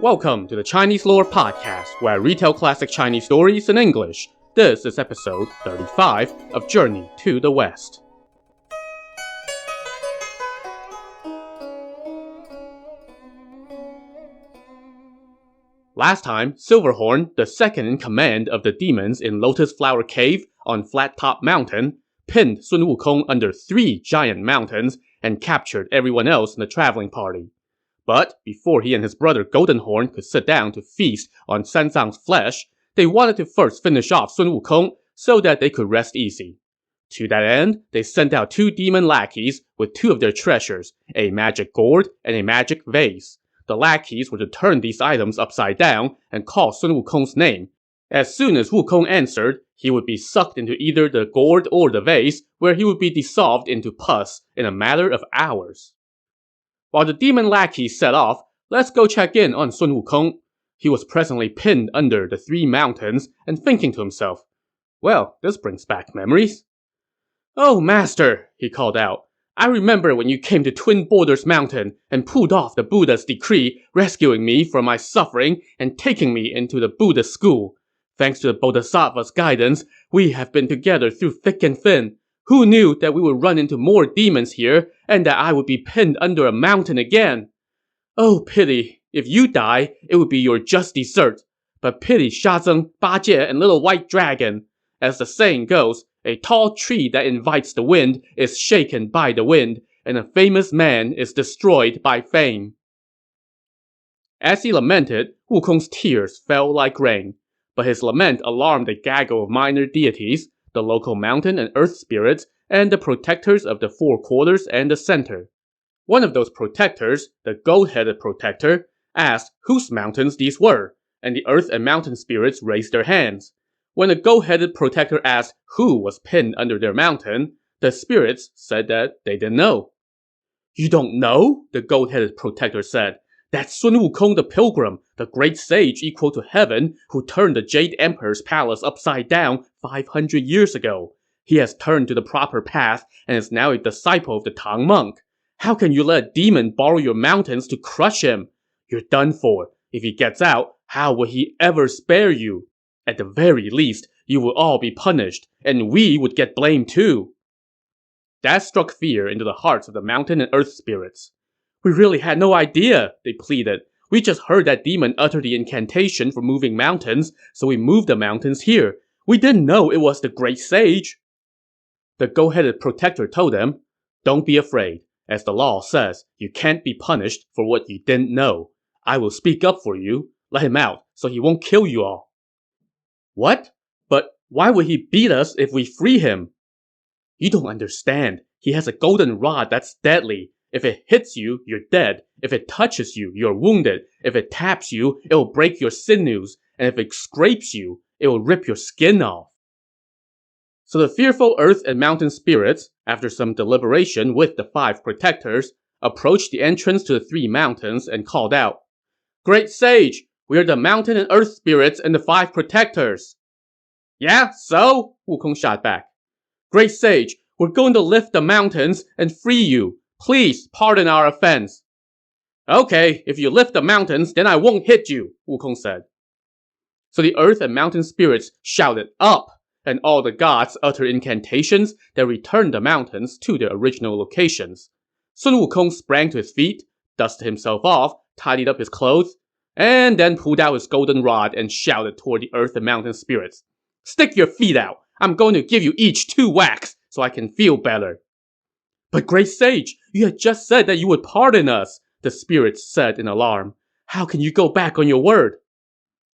Welcome to the Chinese Lore Podcast, where I retell classic Chinese stories in English. This is episode 35 of Journey to the West. Last time, Silverhorn, the second in command of the demons in Lotus Flower Cave on Flat Top Mountain, pinned Sun Wukong under 3 giant mountains and captured everyone else in the traveling party. But before he and his brother Goldenhorn could sit down to feast on Sanzang's flesh, they wanted to first finish off Sun Wukong so that they could rest easy. To that end, they sent out 2 demon lackeys with 2 of their treasures, a magic gourd and a magic vase. The lackeys were to turn these items upside down and call Sun Wukong's name. As soon as Wukong answered, he would be sucked into either the gourd or the vase, where he would be dissolved into pus in a matter of hours. While the demon lackeys set off, let's go check in on Sun Wukong. He was presently pinned under the 3 mountains and thinking to himself, well, this brings back memories. Oh, master, he called out. I remember when you came to Twin Borders Mountain and pulled off the Buddha's decree, rescuing me from my suffering and taking me into the Buddhist school. Thanks to the Bodhisattva's guidance, we have been together through thick and thin. Who knew that we would run into more demons here, and that I would be pinned under a mountain again? Oh, pity. If you die, it would be your just desert. But pity Shazeng, Bajie, and Little White Dragon. As the saying goes, a tall tree that invites the wind is shaken by the wind, and a famous man is destroyed by fame. As he lamented, Wukong's tears fell like rain. But his lament alarmed a gaggle of minor deities, the local mountain and earth spirits, and the protectors of the 4 quarters and the center. One of those protectors, the gold-headed protector, asked whose mountains these were, and the earth and mountain spirits raised their hands. When the gold-headed protector asked who was pinned under their mountain, the spirits said that they didn't know. You don't know? The gold-headed protector said. That's Sun Wukong the Pilgrim, the great sage equal to heaven who turned the Jade Emperor's palace upside down 500 years ago. He has turned to the proper path and is now a disciple of the Tang monk. How can you let a demon borrow your mountains to crush him? You're done for. If he gets out, how will he ever spare you? At the very least, you will all be punished, and we would get blamed too. That struck fear into the hearts of the mountain and earth spirits. We really had no idea, they pleaded. We just heard that demon utter the incantation for moving mountains, so we moved the mountains here. We didn't know it was the great sage. The gold-headed protector told them, don't be afraid. As the law says, you can't be punished for what you didn't know. I will speak up for you. Let him out, so he won't kill you all. What? But why would he beat us if we free him? You don't understand. He has a golden rod that's deadly. If it hits you, you're dead. If it touches you, you're wounded. If it taps you, it will break your sinews. And if it scrapes you, it will rip your skin off. So the fearful earth and mountain spirits, after some deliberation with the 5 protectors, approached the entrance to the 3 mountains and called out, Great Sage, we are the mountain and earth spirits and the 5 protectors. Yeah, so? Wukong shot back. Great Sage, we're going to lift the mountains and free you. Please pardon our offense. Okay, if you lift the mountains, then I won't hit you, Wukong said. So the earth and mountain spirits shouted up, and all the gods uttered incantations that returned the mountains to their original locations. Sun Wukong sprang to his feet, dusted himself off, tidied up his clothes, and then pulled out his golden rod and shouted toward the earth and mountain spirits. Stick your feet out! I'm going to give you each 2 whacks so I can feel better. But great sage, you had just said that you would pardon us, the spirits said in alarm. How can you go back on your word?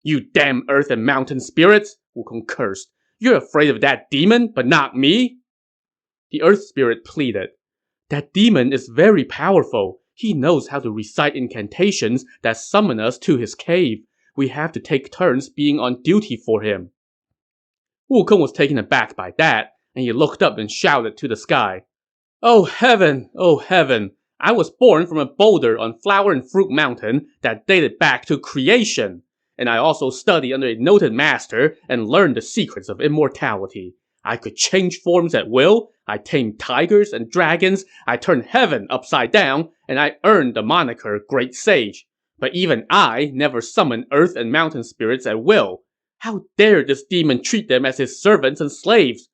You damn earth and mountain spirits, Wukong cursed. You're afraid of that demon, but not me? The earth spirit pleaded. That demon is very powerful. He knows how to recite incantations that summon us to his cave. We have to take turns being on duty for him. Wukong was taken aback by that, and he looked up and shouted to the sky. Oh heaven, I was born from a boulder on Flower and Fruit Mountain that dated back to creation. And I also studied under a noted master and learned the secrets of immortality. I could change forms at will, I tamed tigers and dragons, I turned heaven upside down, and I earned the moniker Great Sage. But even I never summon earth and mountain spirits at will. How dare this demon treat them as his servants and slaves?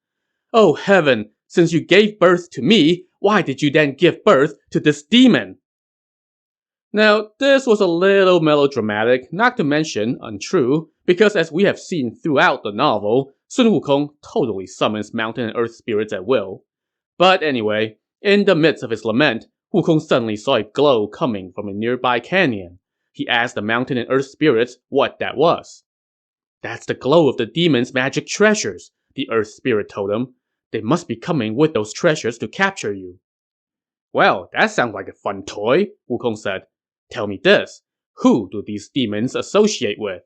Oh heaven, since you gave birth to me, why did you then give birth to this demon? Now, this was a little melodramatic, not to mention untrue, because as we have seen throughout the novel, Sun Wukong totally summons mountain and earth spirits at will. But anyway, in the midst of his lament, Wukong suddenly saw a glow coming from a nearby canyon. He asked the mountain and earth spirits what that was. That's the glow of the demon's magic treasures, the earth spirit told him. They must be coming with those treasures to capture you. Well, that sounds like a fun toy, Wukong said. Tell me this, who do these demons associate with?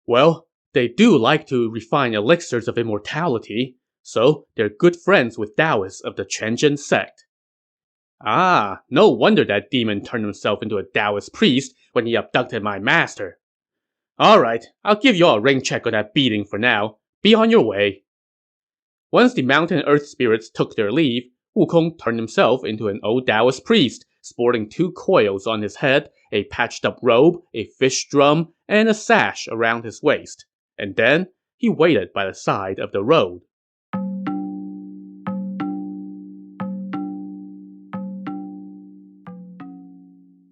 Well, they do like to refine elixirs of immortality, so they're good friends with Taoists of the Quanzhen sect. Ah, no wonder that demon turned himself into a Taoist priest when he abducted my master. Alright, I'll give you all a ring check on that beating for now. Be on your way. Once the mountain and earth spirits took their leave, Wukong turned himself into an old Taoist priest, sporting 2 coils on his head, a patched-up robe, a fish drum, and a sash around his waist. And then, he waited by the side of the road.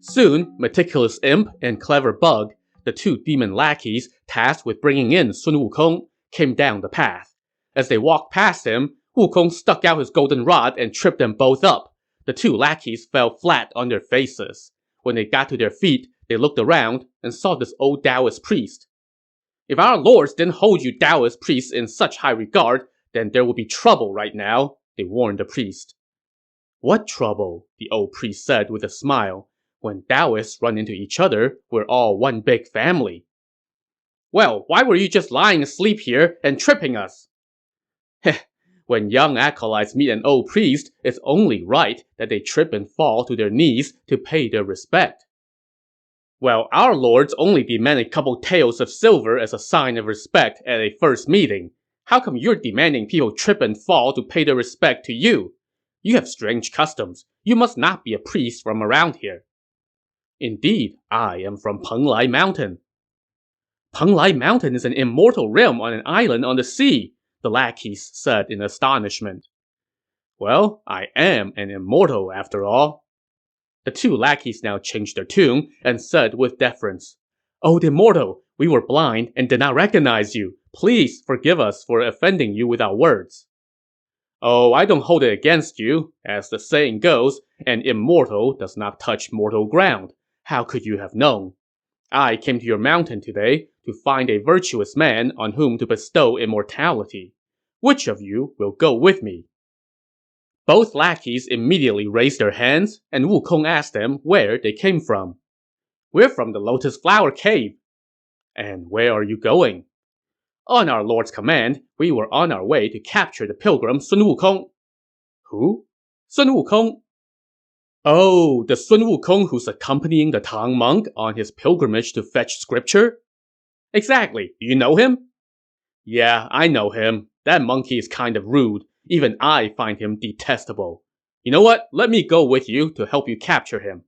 Soon, Meticulous Imp and Clever Bug, the 2 demon lackeys tasked with bringing in Sun Wukong, came down the path. As they walked past him, Wukong stuck out his golden rod and tripped them both up. The 2 lackeys fell flat on their faces. When they got to their feet, they looked around and saw this old Taoist priest. If our lords didn't hold you Taoist priests in such high regard, then there would be trouble right now, they warned the priest. What trouble? The old priest said with a smile. When Taoists run into each other, we're all one big family. Well, why were you just lying asleep here and tripping us? Heh, when young acolytes meet an old priest, it's only right that they trip and fall to their knees to pay their respect. Well, our lords only demand a couple taels of silver as a sign of respect at a first meeting. How come you're demanding people trip and fall to pay their respect to you? You have strange customs. You must not be a priest from around here. Indeed, I am from Penglai Mountain. Penglai Mountain is an immortal realm on an island on the sea, the lackeys said in astonishment. Well, I am an immortal after all. The 2 lackeys now changed their tune and said with deference, Old immortal, we were blind and did not recognize you. Please forgive us for offending you with our words. Oh, I don't hold it against you. As the saying goes, an immortal does not touch mortal ground. How could you have known? I came to your mountain today to find a virtuous man on whom to bestow immortality. Which of you will go with me? Both lackeys immediately raised their hands, and Wukong asked them where they came from. We're from the Lotus Flower Cave. And where are you going? On our lord's command, we were on our way to capture the pilgrim Sun Wukong. Who? Sun Wukong? Oh, the Sun Wukong who's accompanying the Tang monk on his pilgrimage to fetch scripture? Exactly, do you know him? Yeah, I know him. That monkey is kind of rude. Even I find him detestable. You know what? Let me go with you to help you capture him.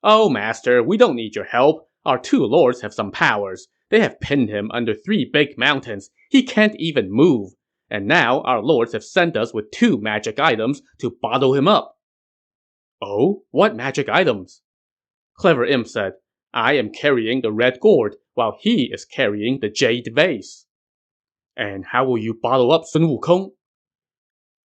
Oh, master, we don't need your help. Our 2 lords have some powers. They have pinned him under 3 big mountains. He can't even move. And now our lords have sent us with 2 magic items to bottle him up. Oh, what magic items? Clever Imp said, I am carrying the red gourd, while he is carrying the jade vase. And how will you bottle up Sun Wukong?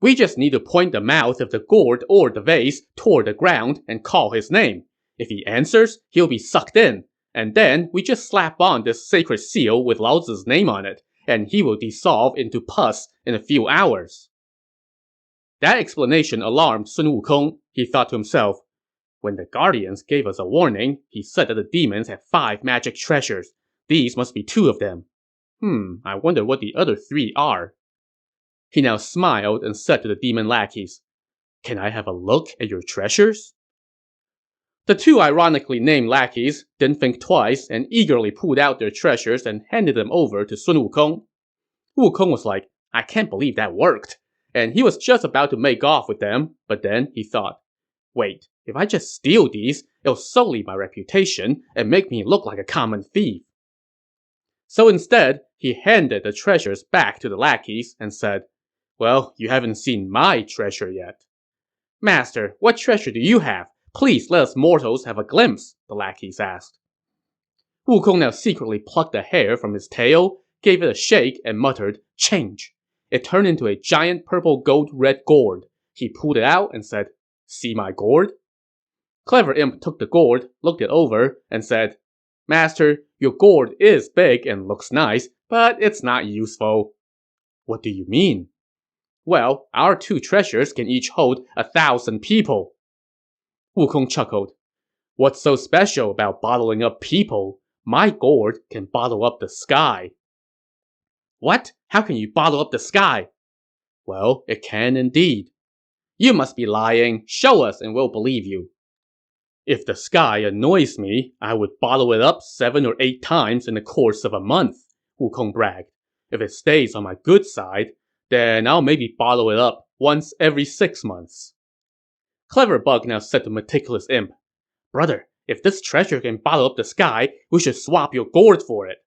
We just need to point the mouth of the gourd or the vase toward the ground and call his name. If he answers, he'll be sucked in. And then we just slap on this sacred seal with Lao Tzu's name on it, and he will dissolve into pus in a few hours. That explanation alarmed Sun Wukong. He thought to himself, when the Guardians gave us a warning, he said that the demons had 5 magic treasures. These must be 2 of them. I wonder what the other 3 are. He now smiled and said to the demon lackeys, Can I have a look at your treasures? The 2 ironically named lackeys didn't think twice and eagerly pulled out their treasures and handed them over to Sun Wukong. Wukong was like, I can't believe that worked. And he was just about to make off with them, but then he thought, wait, if I just steal these, It'll sully my reputation and make me look like a common thief. So instead, he handed the treasures back to the lackeys and said, "Well, you haven't seen my treasure yet." "Master, what treasure do you have? Please let us mortals have a glimpse," the lackeys asked. Wukong now secretly plucked a hair from his tail, gave it a shake, and muttered, "Change." It turned into a giant purple gold-red gourd. He pulled it out and said, "See my gourd?" Clever Imp took the gourd, looked it over, and said, "Master, your gourd is big and looks nice, but it's not useful." "What do you mean?" "Well, our two treasures can each hold 1,000 people." Wukong chuckled. "What's so special about bottling up people? My gourd can bottle up the sky." "What? How can you bottle up the sky?" "Well, it can indeed." "You must be lying. Show us and we'll believe you." "If the sky annoys me, I would bottle it up 7 or 8 times in the course of a month," Wukong bragged. "If it stays on my good side, then I'll maybe bottle it up once every 6 months. Clever Bug now said to Meticulous Imp, "Brother, if this treasure can bottle up the sky, we should swap your gourd for it."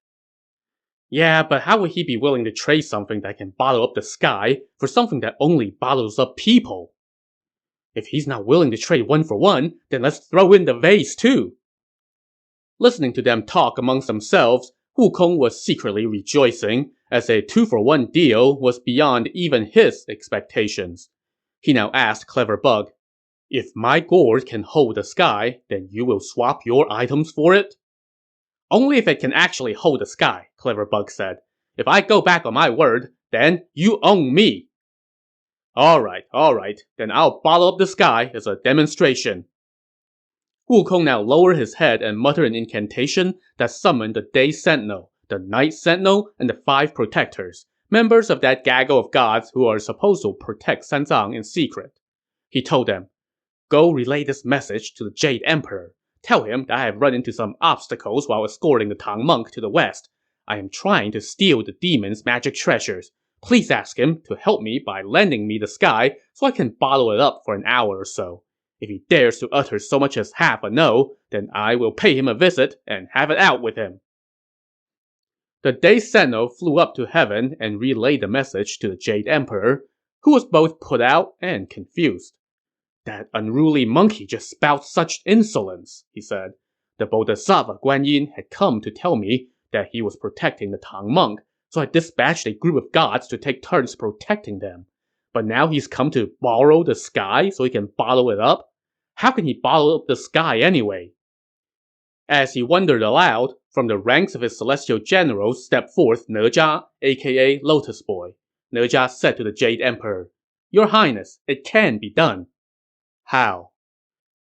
"Yeah, but how would he be willing to trade something that can bottle up the sky for something that only bottles up people?" "If he's not willing to trade 1 for 1, then let's throw in the vase too." Listening to them talk amongst themselves, Wukong was secretly rejoicing, as a 2 for 1 deal was beyond even his expectations. He now asked Clever Bug, "If my gourd can hold the sky, then you will swap your items for it?" "Only if it can actually hold the sky," Clever Bug said. "If I go back on my word, then you own me." All right, then I'll bottle up the sky as a demonstration." Wukong now lowered his head and muttered an incantation that summoned the Day Sentinel, the Night Sentinel, and the 5 Protectors, members of that gaggle of gods who are supposed to protect Sanzang in secret. He told them, "Go relay this message to the Jade Emperor. Tell him that I have run into some obstacles while escorting the Tang monk to the west. I am trying to steal the demon's magic treasures. Please ask him to help me by lending me the sky so I can bottle it up for an hour or so. If he dares to utter so much as half a no, then I will pay him a visit and have it out with him." The Day Sentinel flew up to heaven and relayed the message to the Jade Emperor, who was both put out and confused. "That unruly monkey just spouts such insolence," he said. "The Bodhisattva Guan Yin had come to tell me that he was protecting the Tang monk, so I dispatched a group of gods to take turns protecting them. But now he's come to borrow the sky so he can bottle it up? How can he bottle up the sky anyway?" As he wondered aloud, from the ranks of his celestial generals stepped forth Ne Zha, aka Lotus Boy. Ne Zha said to the Jade Emperor, "Your Highness, it can be done." "How?"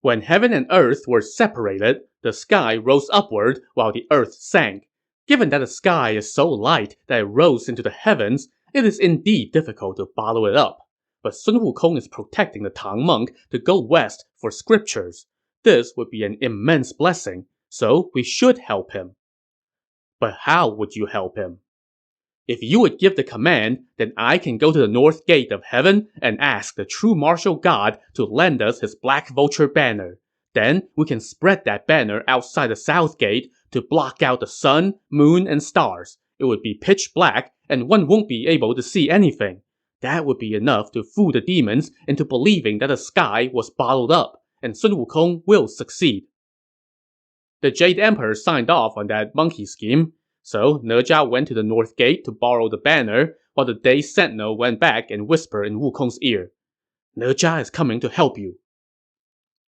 "When heaven and earth were separated, the sky rose upward while the earth sank. Given that the sky is so light that it rose into the heavens, it is indeed difficult to bottle it up. But Sun Wukong is protecting the Tang monk to go west for scriptures. This would be an immense blessing, so we should help him." "But how would you help him?" "If you would give the command, then I can go to the north gate of heaven and ask the true martial god to lend us his black vulture banner. Then we can spread that banner outside the south gate to block out the sun, moon, and stars. It would be pitch black, and one won't be able to see anything. That would be enough to fool the demons into believing that the sky was bottled up, and Sun Wukong will succeed." The Jade Emperor signed off on that monkey scheme. So Ne Zha went to the north gate to borrow the banner, while the Day Sentinel went back and whispered in Wukong's ear, "Ne Zha is coming to help you."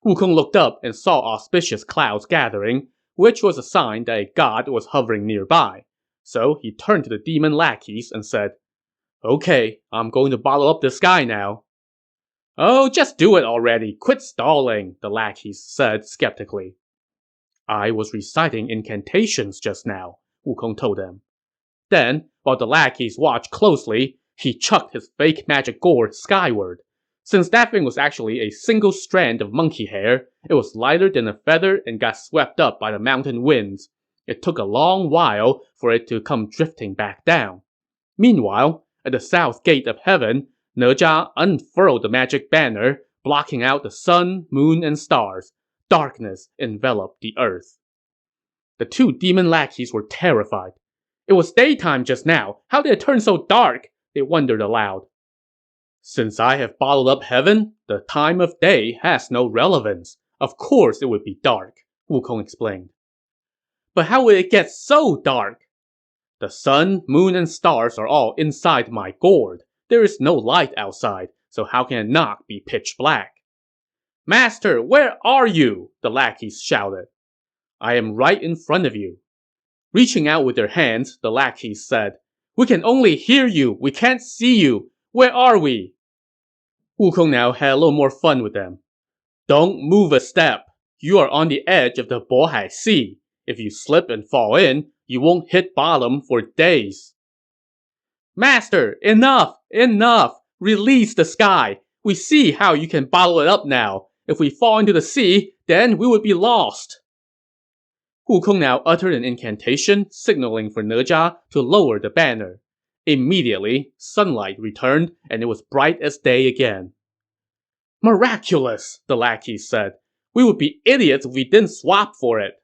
Wukong looked up and saw auspicious clouds gathering, which was a sign that a god was hovering nearby. So he turned to the demon lackeys and said, "Okay, I'm going to bottle up the sky now." "Oh, just do it already. Quit stalling," the lackeys said skeptically. "I was reciting incantations just now," Wukong told them. Then, while the lackeys watched closely, he chucked his fake magic gourd skyward. Since that thing was actually a single strand of monkey hair, it was lighter than a feather and got swept up by the mountain winds. It took a long while for it to come drifting back down. Meanwhile, at the south gate of heaven, Ne Zha unfurled the magic banner, blocking out the sun, moon, and stars. Darkness enveloped the earth. The two demon lackeys were terrified. It was daytime just now. How did it turn so dark? They wondered aloud. Since I have bottled up heaven, the time of day has no relevance. Of course it would be dark, Wukong explained. But how would it get so dark? The sun, moon, and stars are all inside my gourd. There is no light outside, so how can it not be pitch black? Master, where are you? The lackeys shouted. I am right in front of you. Reaching out with their hands, the lackeys said, We can only hear you. We can't see you. Where are we? Wukong now had a little more fun with them. Don't move a step. You are on the edge of the Bohai Sea. If you slip and fall in, you won't hit bottom for days. Master, enough! Enough! Release the sky! We see how you can bottle it up now. If we fall into the sea, then we would be lost. Wukong now uttered an incantation, signaling for Ne Zha to lower the banner. Immediately, sunlight returned, and it was bright as day again. Miraculous, the lackeys said. We would be idiots if we didn't swap for it.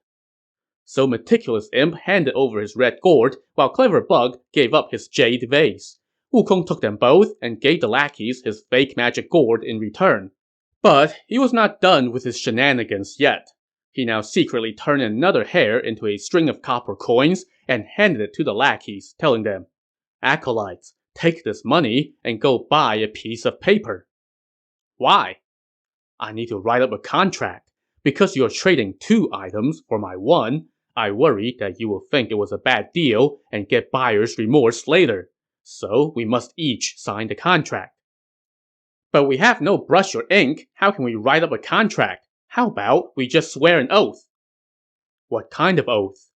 So Meticulous Imp handed over his red gourd, while Clever Bug gave up his jade vase. Wukong took them both and gave the lackeys his fake magic gourd in return. But he was not done with his shenanigans yet. He now secretly turned another hair into a string of copper coins and handed it to the lackeys, telling them, Acolytes, take this money and go buy a piece of paper. Why? I need to write up a contract. Because you're trading 2 items for my 1, I worry that you will think it was a bad deal and get buyer's remorse later. So we must each sign the contract. But we have no brush or ink. How can we write up a contract? How about we just swear an oath? What kind of oath?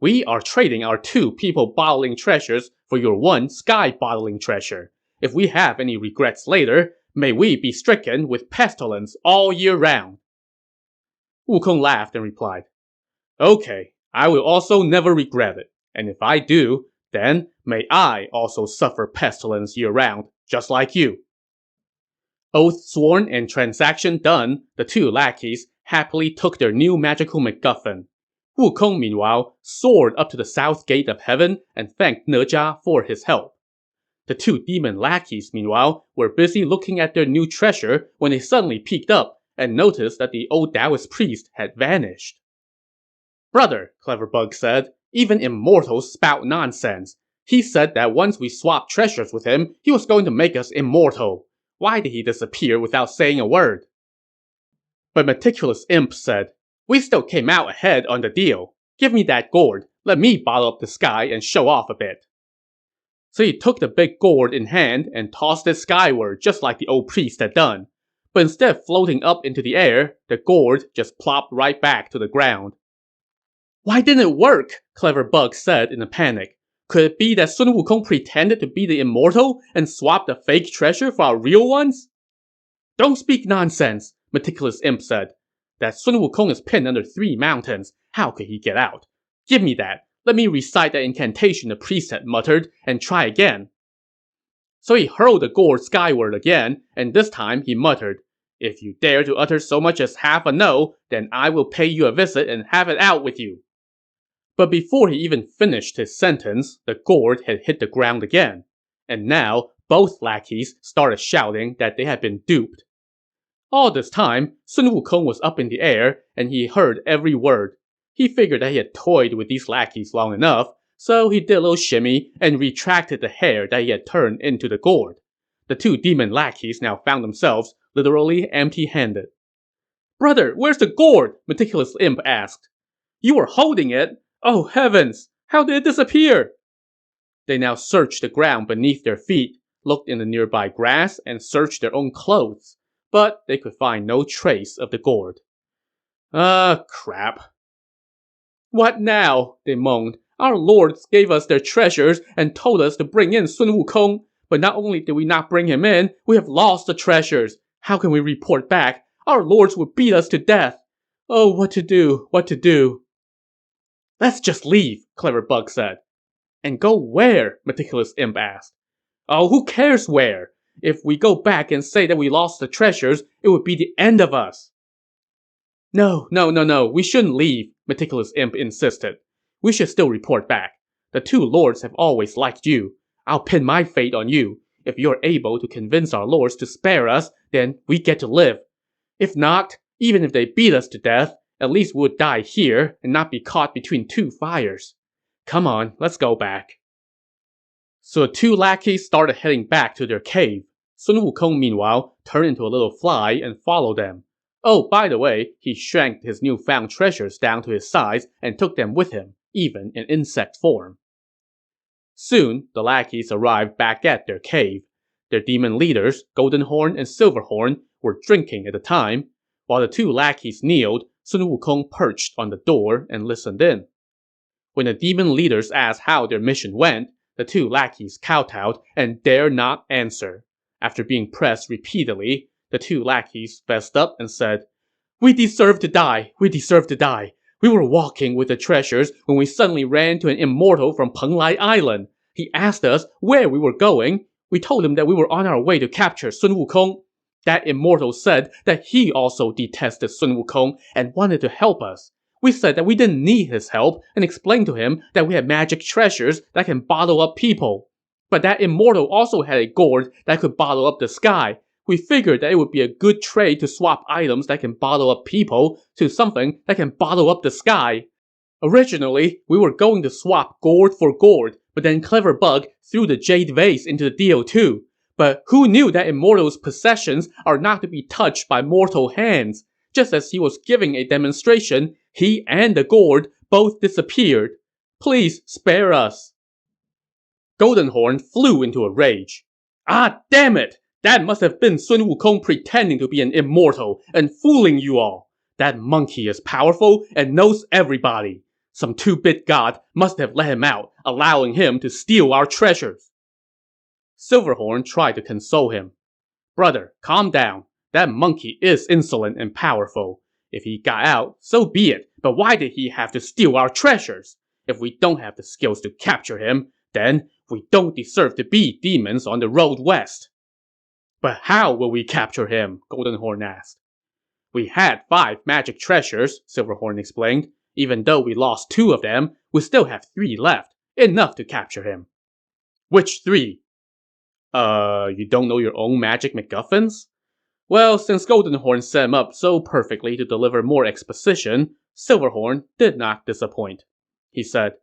We are trading our 2 people bottling treasures for your 1 sky bottling treasure. If we have any regrets later, may we be stricken with pestilence all year round. Wukong laughed and replied, Okay, I will also never regret it. And if I do, then may I also suffer pestilence year-round, just like you. Oath sworn and transaction done, the 2 lackeys happily took their new magical MacGuffin. Wukong, meanwhile, soared up to the south gate of heaven and thanked Ne Zha for his help. The 2 demon lackeys, meanwhile, were busy looking at their new treasure when they suddenly peeked up and noticed that the old Taoist priest had vanished. Brother, Clever Bug said, even immortals spout nonsense. He said that once we swapped treasures with him, he was going to make us immortal. Why did he disappear without saying a word? But Meticulous Imp said, We still came out ahead on the deal. Give me that gourd. Let me bottle up the sky and show off a bit. So he took the big gourd in hand and tossed it skyward just like the old priest had done. But instead of floating up into the air, the gourd just plopped right back to the ground. Why didn't it work? Clever Bug said in a panic. Could it be that Sun Wukong pretended to be the immortal and swapped the fake treasure for our real ones? Don't speak nonsense, Meticulous Imp said. That Sun Wukong is pinned under 3 mountains. How could he get out? Give me that. Let me recite that incantation the priest had muttered and try again. So he hurled the gourd skyward again, and this time he muttered, If you dare to utter so much as half a no, then I will pay you a visit and have it out with you. But before he even finished his sentence, the gourd had hit the ground again. And now, both lackeys started shouting that they had been duped. All this time, Sun Wukong was up in the air, and he heard every word. He figured that he had toyed with these lackeys long enough, so he did a little shimmy and retracted the hair that he had turned into the gourd. The 2 demon lackeys now found themselves literally empty-handed. Brother, where's the gourd? Meticulous Imp asked. You were holding it? Oh heavens! How did it disappear? They now searched the ground beneath their feet, looked in the nearby grass, and searched their own clothes. But they could find no trace of the gourd. Crap. What now? They moaned. Our lords gave us their treasures and told us to bring in Sun Wukong. But not only did we not bring him in, we have lost the treasures. How can we report back? Our lords would beat us to death. Oh, what to do? What to do? Let's just leave, Clever Bug said. And go where? Meticulous Imp asked. Oh, who cares where? If we go back and say that we lost the treasures, it would be the end of us. No, no, no, no, we shouldn't leave, Meticulous Imp insisted. We should still report back. The two lords have always liked you. I'll pin my fate on you. If you're able to convince our lords to spare us, then we get to live. If not, even if they beat us to death, at least we'll die here and not be caught between two fires. Come on, let's go back. So the two lackeys started heading back to their cave. Sun Wukong, meanwhile, turned into a little fly and followed them. Oh, by the way, he shrank his newfound treasures down to his size and took them with him, even in insect form. Soon, the lackeys arrived back at their cave. Their demon leaders, Goldenhorn and Silverhorn, were drinking at the time. While the two lackeys kneeled, Sun Wukong perched on the door and listened in. When the demon leaders asked how their mission went, the two lackeys kowtowed and dared not answer. After being pressed repeatedly, the two lackeys fessed up and said, "We deserve to die. We deserve to die. We were walking with the treasures when we suddenly ran into an immortal from Penglai Island. He asked us where we were going. We told him that we were on our way to capture Sun Wukong. That immortal said that he also detested Sun Wukong and wanted to help us. We said that we didn't need his help and explained to him that we had magic treasures that can bottle up people. But that immortal also had a gourd that could bottle up the sky. We figured that it would be a good trade to swap items that can bottle up people to something that can bottle up the sky. Originally, we were going to swap gourd for gourd, but then Clever Bug threw the jade vase into the deal too. But who knew that Immortal's possessions are not to be touched by mortal hands? Just as he was giving a demonstration, he and the gourd both disappeared. Please spare us." Goldenhorn flew into a rage. "Ah, damn it! That must have been Sun Wukong pretending to be an immortal and fooling you all. That monkey is powerful and knows everybody. Some two-bit god must have let him out, allowing him to steal our treasures." Silverhorn tried to console him. "Brother, calm down. That monkey is insolent and powerful. If he got out, so be it, but why did he have to steal our treasures? If we don't have the skills to capture him, then we don't deserve to be demons on the road west." "But how will we capture him?" Goldenhorn asked. "We had 5 magic treasures," Silverhorn explained. "Even though we lost 2 of them, we still have 3 left, enough to capture him." "Which 3? You don't know your own magic MacGuffins?" Well, since Goldenhorn set him up so perfectly to deliver more exposition, Silverhorn did not disappoint. He said,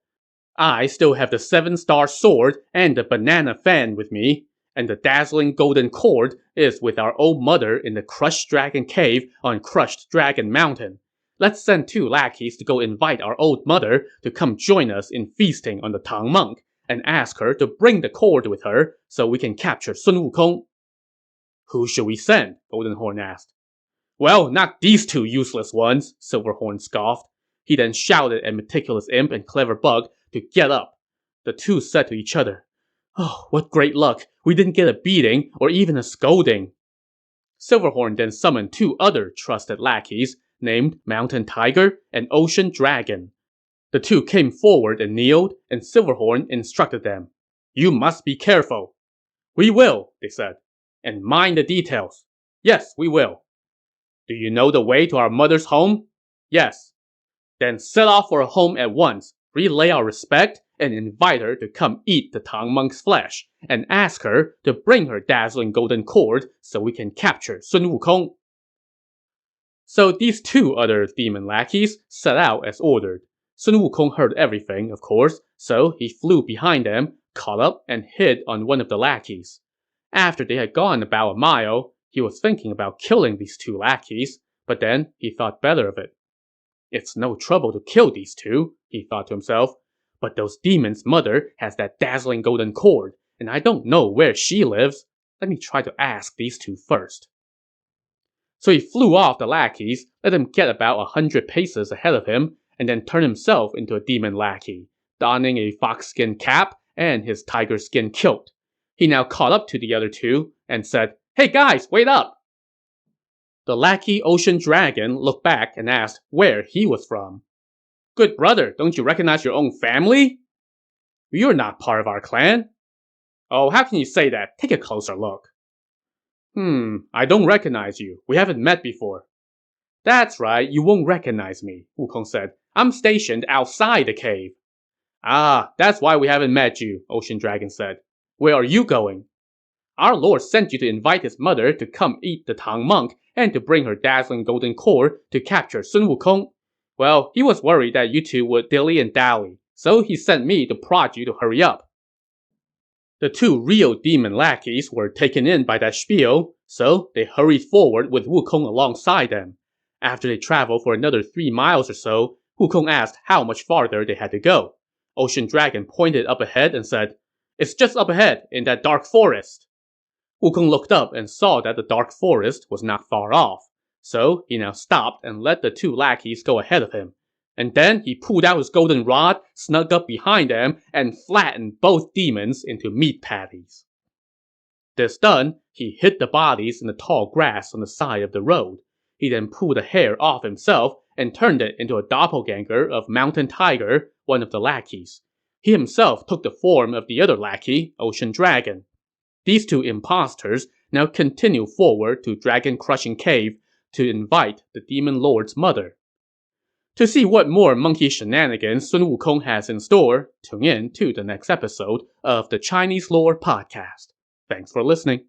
"I still have the 7-star sword and the banana fan with me, and the dazzling golden cord is with our old mother in the Crushed Dragon Cave on Crushed Dragon Mountain. Let's send 2 lackeys to go invite our old mother to come join us in feasting on the Tang Monk, and ask her to bring the cord with her so we can capture Sun Wukong." "Who should we send?" Goldenhorn asked. "Well, not these 2 useless ones," Silverhorn scoffed. He then shouted at Meticulous Imp and Clever Bug to get up. The two said to each other, "Oh, what great luck. We didn't get a beating or even a scolding." Silverhorn then summoned 2 other trusted lackeys named Mountain Tiger and Ocean Dragon. The 2 came forward and kneeled, and Silverhorn instructed them. "You must be careful." "We will," they said. "And mind the details." "Yes, we will." "Do you know the way to our mother's home?" "Yes." "Then set off for her home at once, relay our respect, and invite her to come eat the Tang Monk's flesh, and ask her to bring her dazzling golden cord so we can capture Sun Wukong." So these 2 other demon lackeys set out as ordered. Sun Wukong heard everything, of course, so he flew behind them, caught up, and hid on one of the lackeys. After they had gone about a mile, he was thinking about killing these 2 lackeys, but then he thought better of it. "It's no trouble to kill these 2, he thought to himself, "but those demons' mother has that dazzling golden cord, and I don't know where she lives. Let me try to ask these 2 first." So he flew off the lackeys, let them get about 100 paces ahead of him, and then turned himself into a demon lackey, donning a foxskin cap and his tiger skin kilt. He now caught up to the other 2 and said, "Hey guys, wait up!" The lackey Ocean Dragon looked back and asked where he was from. "Good brother, don't you recognize your own family?" "You're not part of our clan." "Oh, how can you say that? Take a closer look." I don't recognize you. We haven't met before." That's right, you won't recognize me, Wukong said. I'm stationed outside the cave. Ah, that's why we haven't met you, Ocean Dragon said. Where are you going? Our lord sent you to invite his mother to come eat the Tang monk and to bring her dazzling golden core to capture Sun Wukong. Well, he was worried that you two would dilly and dally, so he sent me to prod you to hurry up. The two real demon lackeys were taken in by that spiel, so they hurried forward with Wukong alongside them. After they traveled for another 3 miles or so, Wukong asked how much farther they had to go. Ocean Dragon pointed up ahead and said, "It's just up ahead, in that dark forest." Wukong looked up and saw that the dark forest was not far off, so he now stopped and let the two lackeys go ahead of him. And then he pulled out his golden rod, snuck up behind them, and flattened both demons into meat patties. This done, he hid the bodies in the tall grass on the side of the road. He then pulled the hair off himself and turned it into a doppelganger of Mountain Tiger, one of the lackeys. He himself took the form of the other lackey, Ocean Dragon. These two imposters now continue forward to Dragon Crushing Cave to invite the Demon Lord's mother. To see what more monkey shenanigans Sun Wukong has in store, tune in to the next episode of the Chinese Lore Podcast. Thanks for listening.